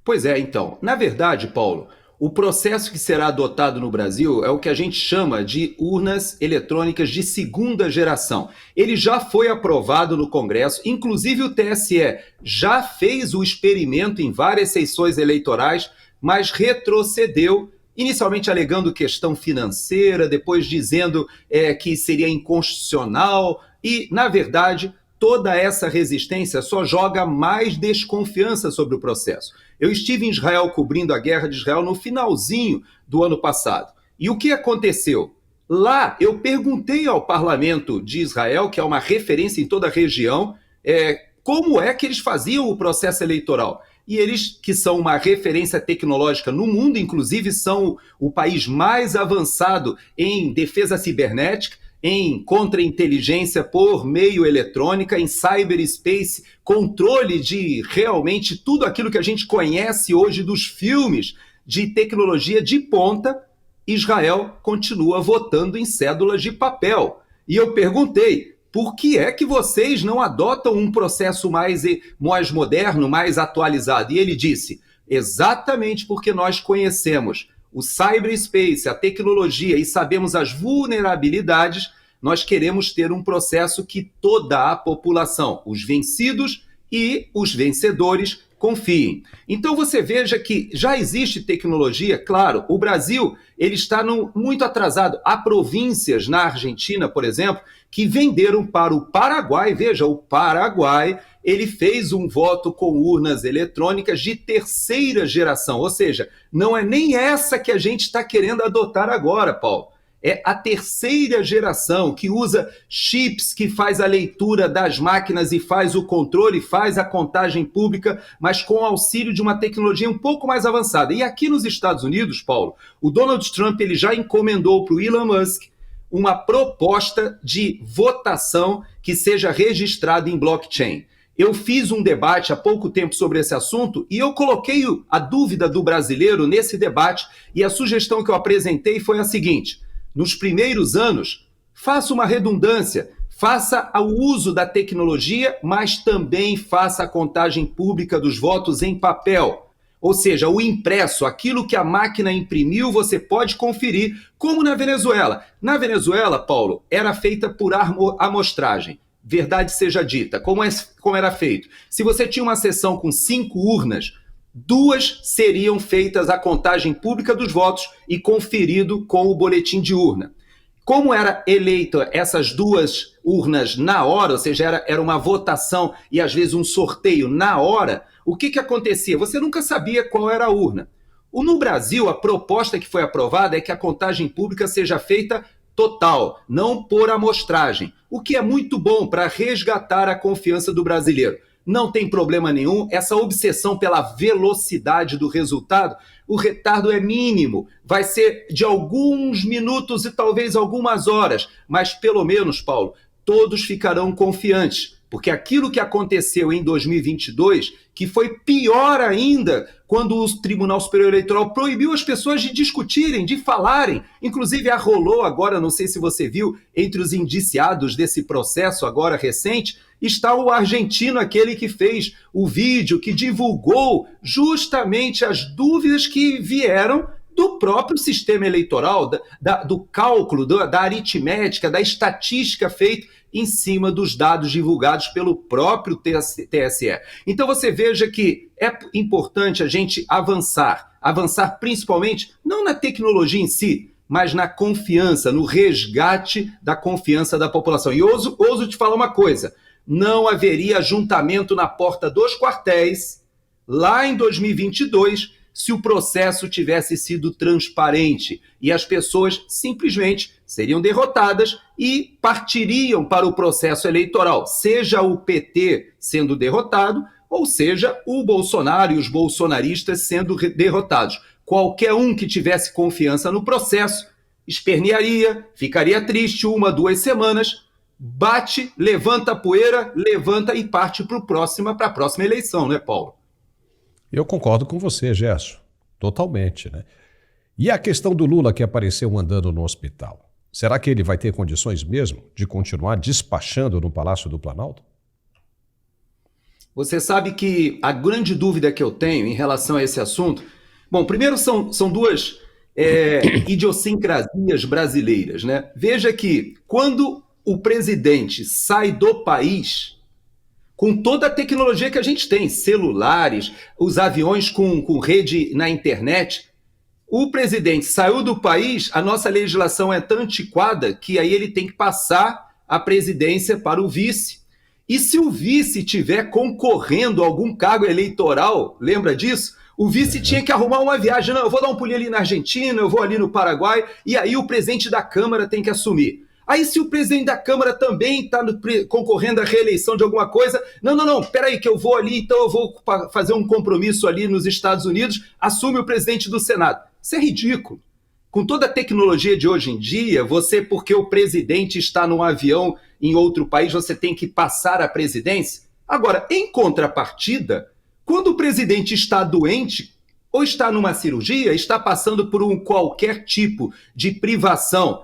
Pois é, então. Na verdade, Paulo, o processo que será adotado no Brasil é o que a gente chama de urnas eletrônicas de 2ª geração. Ele já foi aprovado no Congresso, inclusive o TSE já fez o experimento em várias sessões eleitorais, mas retrocedeu, inicialmente alegando questão financeira, depois dizendo que seria inconstitucional e, na verdade, toda essa resistência só joga mais desconfiança sobre o processo. Eu estive em Israel cobrindo a guerra de Israel no finalzinho do ano passado. E o que aconteceu? Lá eu perguntei ao parlamento de Israel, que é uma referência em toda a região, como é que eles faziam o processo eleitoral. E eles, que são uma referência tecnológica no mundo, inclusive são o país mais avançado em defesa cibernética, em contra-inteligência por meio eletrônica, em cyberspace, controle de realmente tudo aquilo que a gente conhece hoje dos filmes de tecnologia de ponta, Israel continua votando em cédulas de papel. E eu perguntei: por que é que vocês não adotam um processo mais moderno, mais atualizado? E ele disse: exatamente porque nós conhecemos o cyberspace, a tecnologia, e sabemos as vulnerabilidades, nós queremos ter um processo que toda a população, os vencidos e os vencedores, confiem. Então você veja que já existe tecnologia, claro, o Brasil ele está muito atrasado. Há províncias na Argentina, por exemplo, que venderam para o Paraguai. Veja, o Paraguai ele fez um voto com urnas eletrônicas de 3ª geração, ou seja, não é nem essa que a gente está querendo adotar agora, Paulo. é a terceira geração, que usa chips, que faz a leitura das máquinas e faz o controle, faz a contagem pública, mas com o auxílio de uma tecnologia um pouco mais avançada. E aqui nos Estados Unidos, Paulo, o Donald Trump ele já encomendou para o Elon Musk uma proposta de votação que seja registrada em blockchain. Eu fiz um debate há pouco tempo sobre esse assunto e eu coloquei a dúvida do brasileiro nesse debate e a sugestão que eu apresentei foi a seguinte: nos primeiros anos, faça uma redundância, faça o uso da tecnologia, mas também faça a contagem pública dos votos em papel. Ou seja, o impresso, aquilo que a máquina imprimiu, você pode conferir, como na Venezuela. Na Venezuela, Paulo, era feita por amostragem. Verdade seja dita, como era feito? Se você tinha uma sessão com 5 urnas, 2 seriam feitas a contagem pública dos votos e conferido com o boletim de urna. Como era eleita essas 2 urnas na hora, ou seja, era uma votação e às vezes um sorteio na hora, o que acontecia? Você nunca sabia qual era a urna. No Brasil, a proposta que foi aprovada é que a contagem pública seja feita total, não por amostragem, o que é muito bom para resgatar a confiança do brasileiro. Não tem problema nenhum, essa obsessão pela velocidade do resultado, o retardo é mínimo, vai ser de alguns minutos e talvez algumas horas, mas pelo menos, Paulo, todos ficarão confiantes, porque aquilo que aconteceu em 2022, que foi pior ainda quando o Tribunal Superior Eleitoral proibiu as pessoas de discutirem, de falarem, inclusive arrolou agora, não sei se você viu, entre os indiciados desse processo agora recente, está o argentino, aquele que fez o vídeo, que divulgou justamente as dúvidas que vieram do próprio sistema eleitoral, do cálculo, da aritmética, da estatística feita em cima dos dados divulgados pelo próprio TSE. Então você veja que é importante a gente avançar principalmente, não na tecnologia em si, mas na confiança, no resgate da confiança da população. E ouso te falar uma coisa, não haveria ajuntamento na porta dos quartéis, lá em 2022, se o processo tivesse sido transparente e as pessoas simplesmente seriam derrotadas e partiriam para o processo eleitoral, seja o PT sendo derrotado, ou seja o Bolsonaro e os bolsonaristas sendo derrotados. Qualquer um que tivesse confiança no processo espernearia, ficaria triste 1, 2 semanas, bate, levanta a poeira, levanta e parte para a próxima eleição, né, Paulo? Eu concordo com você, Gerson, totalmente, né? E a questão do Lula que apareceu andando no hospital? Será que ele vai ter condições mesmo de continuar despachando no Palácio do Planalto? Você sabe que a grande dúvida que eu tenho em relação a esse assunto... Bom, primeiro são 2 idiosincrasias brasileiras, né? Veja que quando o presidente sai do país, com toda a tecnologia que a gente tem, celulares, os aviões com rede na internet, o presidente saiu do país, a nossa legislação é tão antiquada que aí ele tem que passar a presidência para o vice. E se o vice estiver concorrendo a algum cargo eleitoral, lembra disso? O vice tinha que arrumar uma viagem. Não, eu vou dar um pulinho ali na Argentina, eu vou ali no Paraguai, e aí o presidente da Câmara tem que assumir. Aí se o presidente da Câmara também está concorrendo à reeleição de alguma coisa, não, peraí que eu vou ali, então eu vou fazer um compromisso ali nos Estados Unidos, assume o presidente do Senado. Isso é ridículo. Com toda a tecnologia de hoje em dia, porque o presidente está num avião em outro país, você tem que passar a presidência? Agora, em contrapartida, quando o presidente está doente ou está numa cirurgia, está passando por qualquer tipo de privação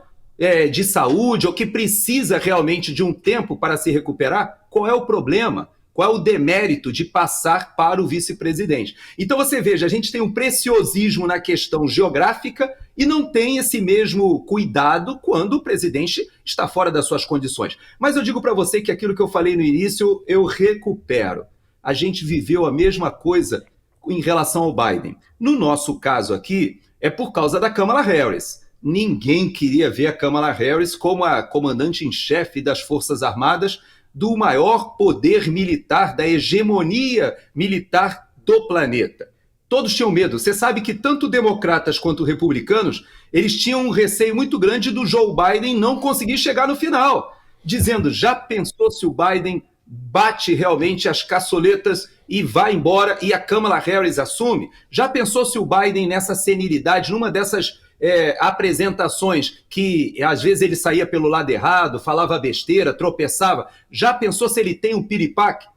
de saúde ou que precisa realmente de um tempo para se recuperar, qual é o problema? Qual é o demérito de passar para o vice-presidente? Então você veja, a gente tem um preciosismo na questão geográfica e não tem esse mesmo cuidado quando o presidente está fora das suas condições. Mas eu digo para você que aquilo que eu falei no início, eu recupero. A gente viveu a mesma coisa em relação ao Biden. No nosso caso aqui, é por causa da Kamala Harris. Ninguém queria ver a Kamala Harris como a comandante em chefe das Forças Armadas do maior poder militar, da hegemonia militar do planeta. todos tinham medo. Você sabe que tanto democratas quanto republicanos, eles tinham um receio muito grande do Joe Biden não conseguir chegar no final, dizendo, já pensou se o Biden bate realmente as caçoletas e vai embora e a Kamala Harris assume? Já pensou se o Biden nessa senilidade, numa dessas apresentações que às vezes ele saía pelo lado errado, falava besteira, tropeçava, já pensou se ele tem um piripaque?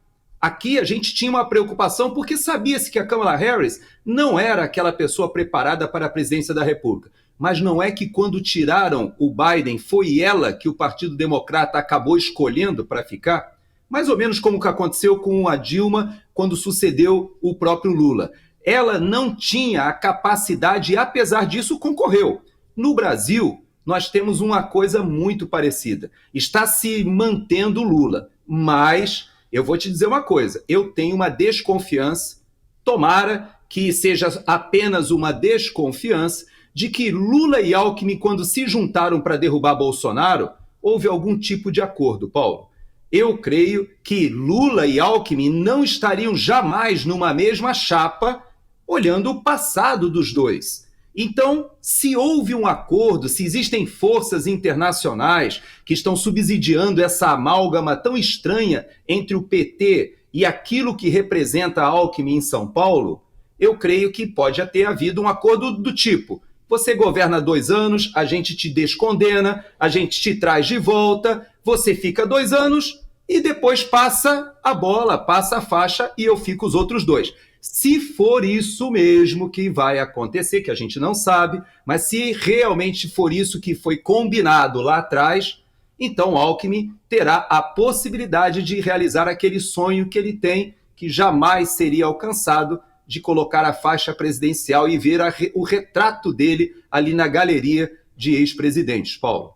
Aqui a gente tinha uma preocupação porque sabia-se que a Kamala Harris não era aquela pessoa preparada para a presidência da República. Mas não é que quando tiraram o Biden, foi ela que o Partido Democrata acabou escolhendo para ficar? Mais ou menos como que aconteceu com a Dilma quando sucedeu o próprio Lula. Ela não tinha a capacidade e, apesar disso, concorreu. No Brasil, nós temos uma coisa muito parecida. Está se mantendo Lula, mas eu vou te dizer uma coisa, eu tenho uma desconfiança, tomara que seja apenas uma desconfiança, de que Lula e Alckmin, quando se juntaram para derrubar Bolsonaro, houve algum tipo de acordo, Paulo. Eu creio que Lula e Alckmin não estariam jamais numa mesma chapa, olhando o passado dos dois. Então, se houve um acordo, se existem forças internacionais que estão subsidiando essa amálgama tão estranha entre o PT e aquilo que representa a Alckmin em São Paulo, eu creio que pode ter havido um acordo do tipo: você governa 2 anos, a gente te descondena, a gente te traz de volta, você fica 2 anos e depois passa a bola, passa a faixa e eu fico os outros 2. Se for isso mesmo que vai acontecer, que a gente não sabe, mas se realmente for isso que foi combinado lá atrás, então Alckmin terá a possibilidade de realizar aquele sonho que ele tem, que jamais seria alcançado, de colocar a faixa presidencial e ver o retrato dele ali na galeria de ex-presidentes, Paulo.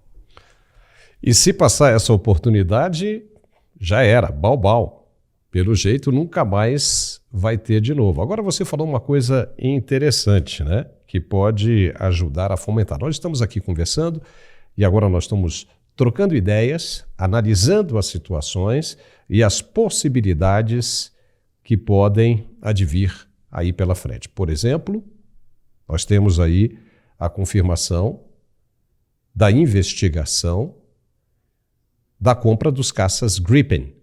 E se passar essa oportunidade, já era, bau. Pelo jeito, nunca mais vai ter de novo. Agora você falou uma coisa interessante, né? Que pode ajudar a fomentar. Nós estamos aqui conversando e agora nós estamos trocando ideias, analisando as situações e as possibilidades que podem advir aí pela frente. Por exemplo, nós temos aí a confirmação da investigação da compra dos caças Gripen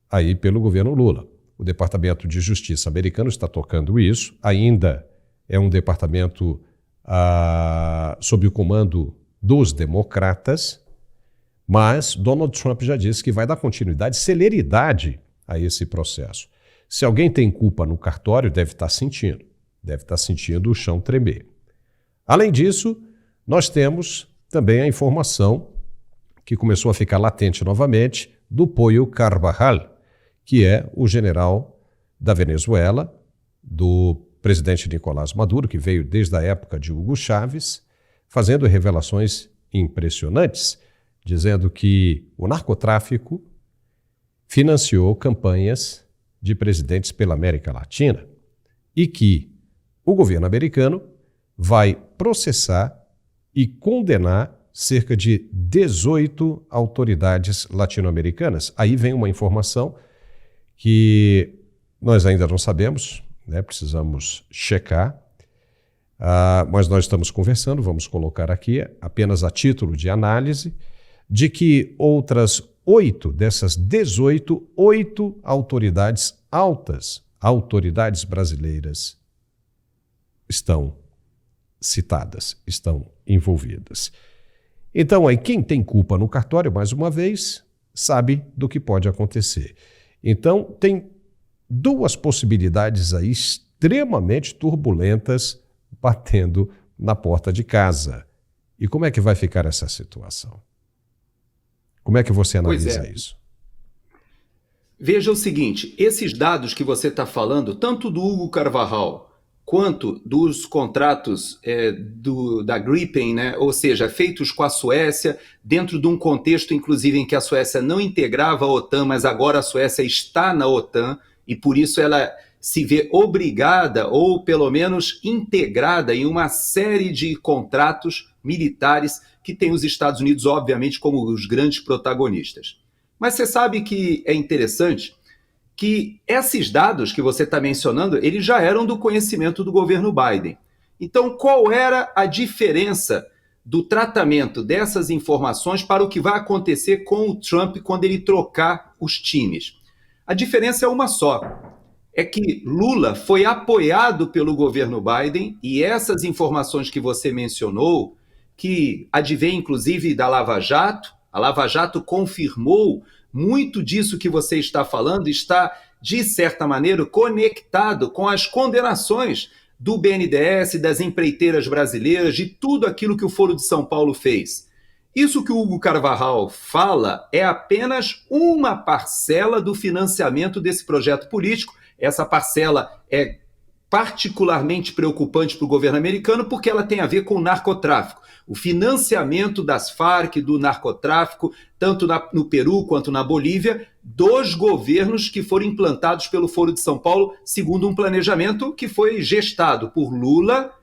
aí pelo governo Lula. O Departamento de Justiça americano está tocando isso, ainda é um departamento sob o comando dos democratas, mas Donald Trump já disse que vai dar continuidade, celeridade a esse processo. Se alguém tem culpa no cartório, deve estar sentindo o chão tremer. Além disso, nós temos também a informação que começou a ficar latente novamente do Pollo Carvajal, que é o general da Venezuela, do presidente Nicolás Maduro, que veio desde a época de Hugo Chávez, fazendo revelações impressionantes, dizendo que o narcotráfico financiou campanhas de presidentes pela América Latina e que o governo americano vai processar e condenar cerca de 18 autoridades latino-americanas. Aí vem uma informação que nós ainda não sabemos, né? Precisamos checar, mas nós estamos conversando, vamos colocar aqui apenas a título de análise, de que outras 8 dessas 18, 8 autoridades altas, autoridades brasileiras, estão citadas, estão envolvidas. Então, aí quem tem culpa no cartório, mais uma vez, sabe do que pode acontecer. Então, tem 2 possibilidades aí extremamente turbulentas batendo na porta de casa. E como é que vai ficar essa situação? Como é que você analisa isso? Veja o seguinte, esses dados que você está falando, tanto do Hugo Carvajal quanto dos contratos da Gripen, né? Ou seja, feitos com a Suécia, dentro de um contexto, inclusive, em que a Suécia não integrava a OTAN, mas agora a Suécia está na OTAN, e por isso ela se vê obrigada, ou pelo menos integrada, em uma série de contratos militares que tem os Estados Unidos, obviamente, como os grandes protagonistas. Mas você sabe que é interessante que esses dados que você está mencionando, eles já eram do conhecimento do governo Biden. Então, qual era a diferença do tratamento dessas informações para o que vai acontecer com o Trump quando ele trocar os times? A diferença é uma só. É que Lula foi apoiado pelo governo Biden e essas informações que você mencionou, que advém inclusive da Lava Jato, a Lava Jato confirmou muito disso que você está falando, está, de certa maneira, conectado com as condenações do BNDES, das empreiteiras brasileiras, de tudo aquilo que o Foro de São Paulo fez. Isso que o Hugo Carvajal fala é apenas uma parcela do financiamento desse projeto político. Essa parcela é particularmente preocupante para o governo americano porque ela tem a ver com o narcotráfico. O financiamento das Farc, do narcotráfico, tanto no Peru quanto na Bolívia, dos governos que foram implantados pelo Foro de São Paulo, segundo um planejamento que foi gestado por Lula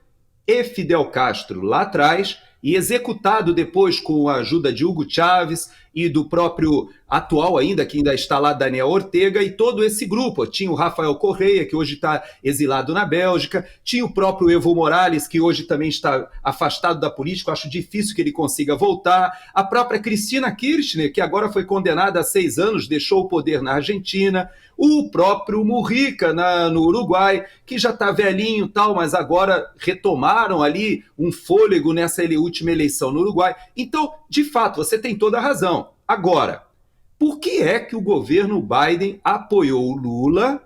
e Fidel Castro lá atrás, e executado depois com a ajuda de Hugo Chávez e do próprio atual ainda, que ainda está lá, Daniel Ortega, e todo esse grupo. Tinha o Rafael Correia, que hoje está exilado na Bélgica, tinha o próprio Evo Morales, que hoje também está afastado da política, acho difícil que ele consiga voltar, a própria Cristina Kirchner, que agora foi condenada a 6 anos, deixou o poder na Argentina, o próprio Mujica no Uruguai, que já está velhinho e tal, mas agora retomaram ali um fôlego nessa última eleição no Uruguai. Então, de fato, você tem toda a razão. Agora, por que é que o governo Biden apoiou Lula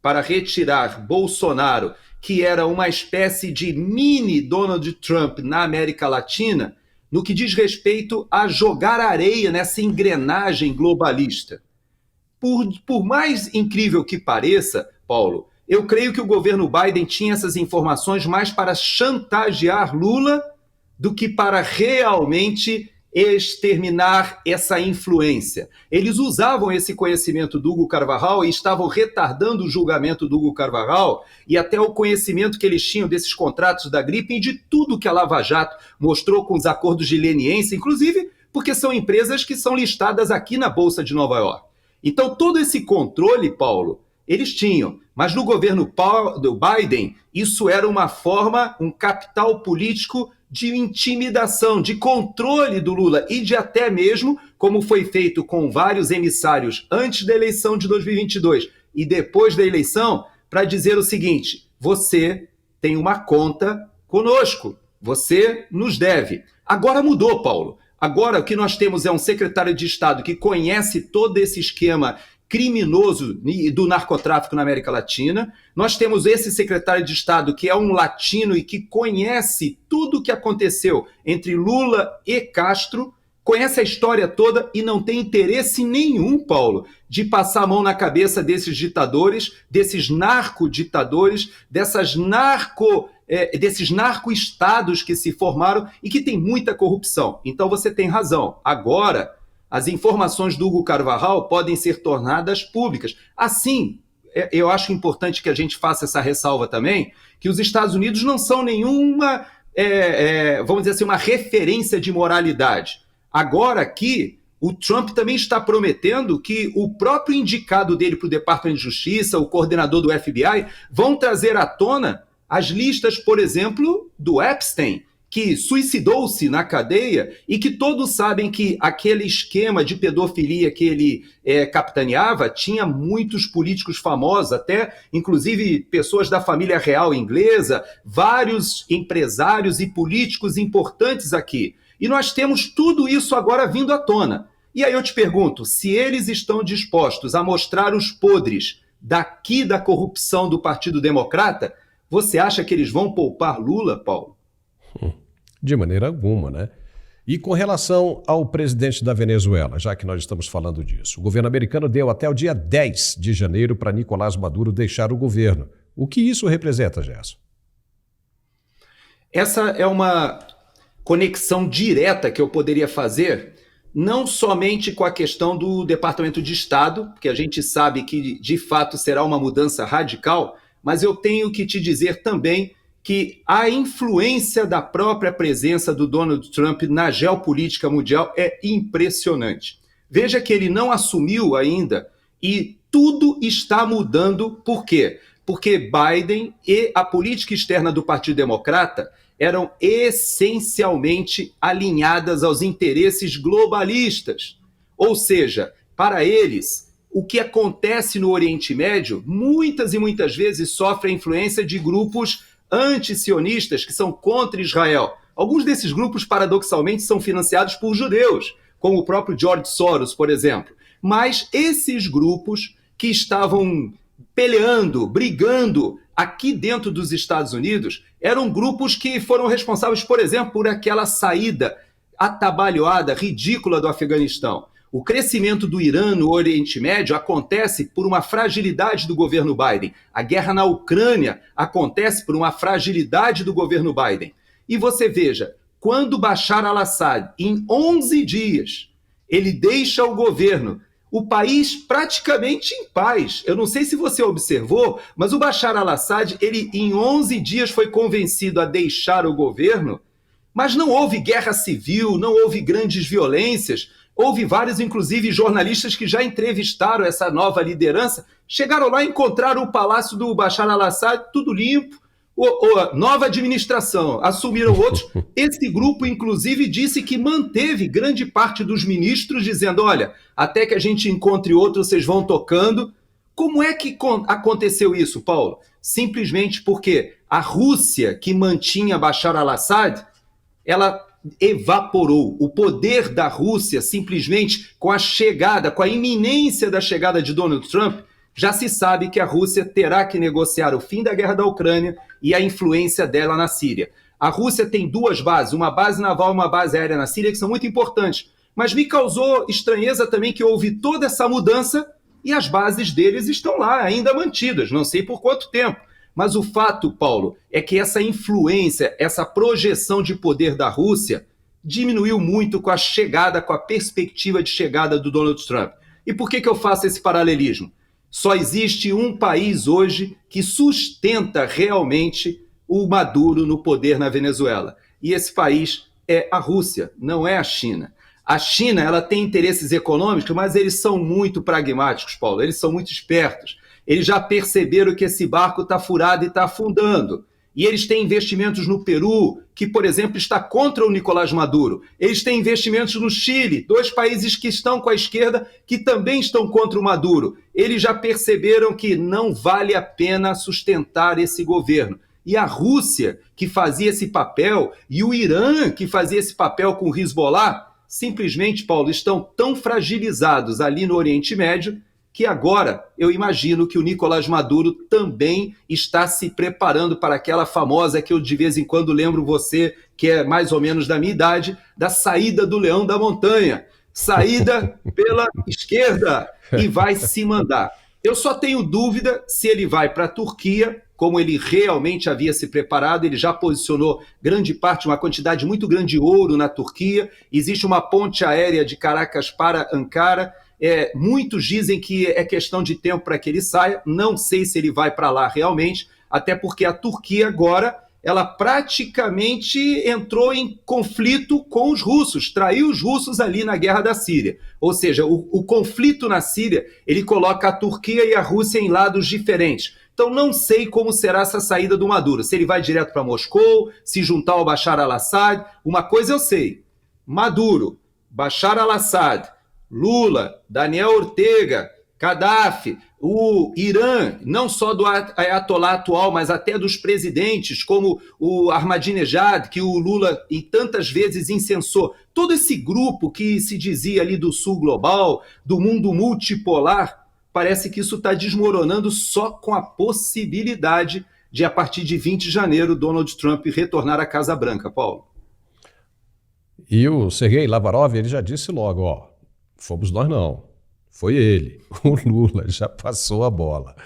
para retirar Bolsonaro, que era uma espécie de mini Donald Trump na América Latina, no que diz respeito a jogar areia nessa engrenagem globalista? Por mais incrível que pareça, Paulo, eu creio que o governo Biden tinha essas informações mais para chantagear Lula do que para realmente exterminar essa influência. Eles usavam esse conhecimento do Hugo Carvajal e estavam retardando o julgamento do Hugo Carvajal e até o conhecimento que eles tinham desses contratos da gripe e de tudo que a Lava Jato mostrou com os acordos de leniência, inclusive porque são empresas que são listadas aqui na Bolsa de Nova York. Então, todo esse controle, Paulo, eles tinham. Mas no governo do Biden, isso era uma forma, um capital político de intimidação, de controle do Lula e de até mesmo, como foi feito com vários emissários antes da eleição de 2022 e depois da eleição, para dizer o seguinte: você tem uma conta conosco, você nos deve. Agora mudou, Paulo. Agora o que nós temos é um secretário de Estado que conhece todo esse esquema criminoso do narcotráfico na América Latina. Nós temos esse secretário de Estado que é um latino e que conhece tudo o que aconteceu entre Lula e Castro, conhece a história toda e não tem interesse nenhum, Paulo, de passar a mão na cabeça desses ditadores, desses narcoditadores, desses narco-estados que se formaram e que tem muita corrupção. Então você tem razão. Agora, as informações do Hugo Carvajal podem ser tornadas públicas. Assim, eu acho importante que a gente faça essa ressalva também, que os Estados Unidos não são nenhuma, vamos dizer assim, uma referência de moralidade. Agora aqui, o Trump também está prometendo que o próprio indicado dele para o Departamento de Justiça, o coordenador do FBI, vão trazer à tona as listas, por exemplo, do Epstein, que suicidou-se na cadeia e que todos sabem que aquele esquema de pedofilia que ele capitaneava tinha muitos políticos famosos, até inclusive pessoas da família real inglesa, vários empresários e políticos importantes aqui. E nós temos tudo isso agora vindo à tona. E aí eu te pergunto, se eles estão dispostos a mostrar os podres daqui da corrupção do Partido Democrata, você acha que eles vão poupar Lula, Paulo? De maneira alguma, né? E com relação ao presidente da Venezuela, já que nós estamos falando disso, o governo americano deu até o dia 10 de janeiro para Nicolás Maduro deixar o governo. O que isso representa, Gerson? Essa é uma conexão direta que eu poderia fazer, não somente com a questão do Departamento de Estado, porque a gente sabe que de fato será uma mudança radical, mas eu tenho que te dizer também que a influência da própria presença do Donald Trump na geopolítica mundial é impressionante. Veja que ele não assumiu ainda e tudo está mudando. Por quê? Porque Biden e a política externa do Partido Democrata eram essencialmente alinhadas aos interesses globalistas. Ou seja, para eles, o que acontece no Oriente Médio, muitas e muitas vezes sofre a influência de grupos anti-sionistas que são contra Israel. Alguns desses grupos, paradoxalmente, são financiados por judeus, como o próprio George Soros, por exemplo. Mas esses grupos que estavam peleando, brigando aqui dentro dos Estados Unidos, eram grupos que foram responsáveis, por exemplo, por aquela saída atabalhoada, ridícula do Afeganistão. O crescimento do Irã no Oriente Médio acontece por uma fragilidade do governo Biden. A guerra na Ucrânia acontece por uma fragilidade do governo Biden. E você veja, quando Bashar al-Assad, em 11 dias, ele deixa o governo, o país praticamente em paz. Eu não sei se você observou, mas o Bashar al-Assad, ele em 11 dias foi convencido a deixar o governo, mas não houve guerra civil, não houve grandes violências. Houve vários, inclusive, jornalistas que já entrevistaram essa nova liderança, chegaram lá e encontraram o palácio do Bashar al-Assad tudo limpo, nova administração, assumiram outros. Esse grupo, inclusive, disse que manteve grande parte dos ministros, dizendo, olha, até que a gente encontre outro, vocês vão tocando. Como é que aconteceu isso, Paulo? Simplesmente porque a Rússia, que mantinha Bashar al-Assad, ela evaporou. O poder da Rússia, simplesmente com a chegada, com a iminência da chegada de Donald Trump, já se sabe que a Rússia terá que negociar o fim da guerra da Ucrânia e a influência dela na Síria. A Rússia tem duas bases, uma base naval e uma base aérea na Síria, que são muito importantes. Mas me causou estranheza também que houve toda essa mudança e as bases deles estão lá, ainda mantidas, não sei por quanto tempo. Mas o fato, Paulo, é que essa influência, essa projeção de poder da Rússia diminuiu muito com a chegada, com a perspectiva de chegada do Donald Trump. E por que eu faço esse paralelismo? Só existe um país hoje que sustenta realmente o Maduro no poder na Venezuela. E esse país é a Rússia, não é a China. A China, ela tem interesses econômicos, mas eles são muito pragmáticos, Paulo. Eles são muito espertos. Eles já perceberam que esse barco está furado e está afundando. E eles têm investimentos no Peru, que, por exemplo, está contra o Nicolás Maduro. Eles têm investimentos no Chile, dois países que estão com a esquerda, que também estão contra o Maduro. Eles já perceberam que não vale a pena sustentar esse governo. E a Rússia, que fazia esse papel, e o Irã, que fazia esse papel com o Hezbollah, simplesmente, Paulo, estão tão fragilizados ali no Oriente Médio, que agora eu imagino que o Nicolás Maduro também está se preparando para aquela famosa que eu de vez em quando lembro você, que é mais ou menos da minha idade, da saída do leão da montanha. Saída pela esquerda e vai se mandar. Eu só tenho dúvida se ele vai para a Turquia, como ele realmente havia se preparado. Ele já posicionou grande parte, uma quantidade muito grande de ouro na Turquia. Existe uma ponte aérea de Caracas para Ankara. Muitos dizem que é questão de tempo para que ele saia, não sei se ele vai para lá realmente, até porque a Turquia agora, ela praticamente entrou em conflito com os russos, traiu os russos ali na guerra da Síria. Ou seja, o conflito na Síria, ele coloca a Turquia e a Rússia em lados diferentes. Então não sei como será essa saída do Maduro, se ele vai direto para Moscou, se juntar ao Bashar al-Assad. Uma coisa eu sei, Maduro, Bashar al-Assad, Lula, Daniel Ortega, Gaddafi, o Irã, não só do Ayatollah atual, mas até dos presidentes, como o Ahmadinejad, que o Lula em tantas vezes incensou. Todo esse grupo que se dizia ali do sul global, do mundo multipolar, parece que isso está desmoronando só com a possibilidade de, a partir de 20 de janeiro, Donald Trump retornar à Casa Branca, Paulo. E o Sergei Lavrov, ele já disse logo, fomos nós não, foi ele, o Lula, já passou a bola.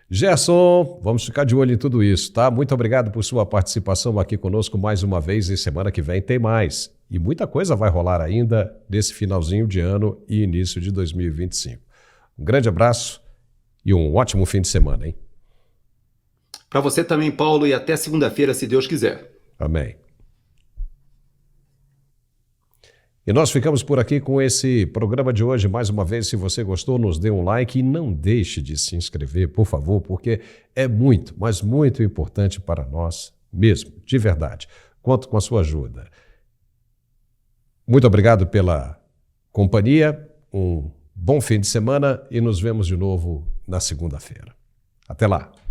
Gerson, vamos ficar de olho em tudo isso, tá? Muito obrigado por sua participação aqui conosco mais uma vez e semana que vem tem mais. E muita coisa vai rolar ainda nesse finalzinho de ano e início de 2025. Um grande abraço e um ótimo fim de semana, hein? Para você também, Paulo, e até segunda-feira, se Deus quiser. Amém. E nós ficamos por aqui com esse programa de hoje. Mais uma vez, se você gostou, nos dê um like e não deixe de se inscrever, por favor, porque é muito, mas muito importante para nós mesmo, de verdade. Conto com a sua ajuda. Muito obrigado pela companhia, um bom fim de semana e nos vemos de novo na segunda-feira. Até lá!